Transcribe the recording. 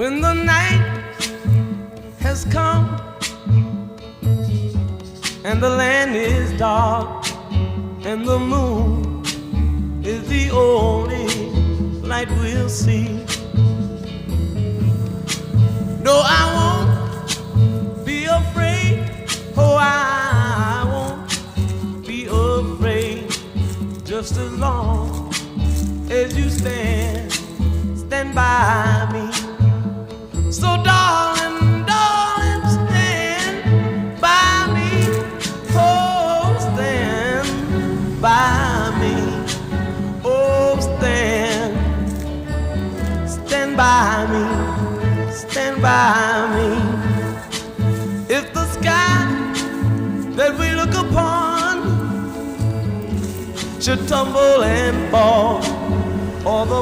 When the night has come and the land is dark and the moon is the only light we'll see. No, I won't be afraid. Oh, I won't be afraid. Just as long as you stand by me. So darling, darling, stand by me. Oh, stand by me. Oh, stand by me. Stand by me. If the sky that we look upon should tumble and fall, or the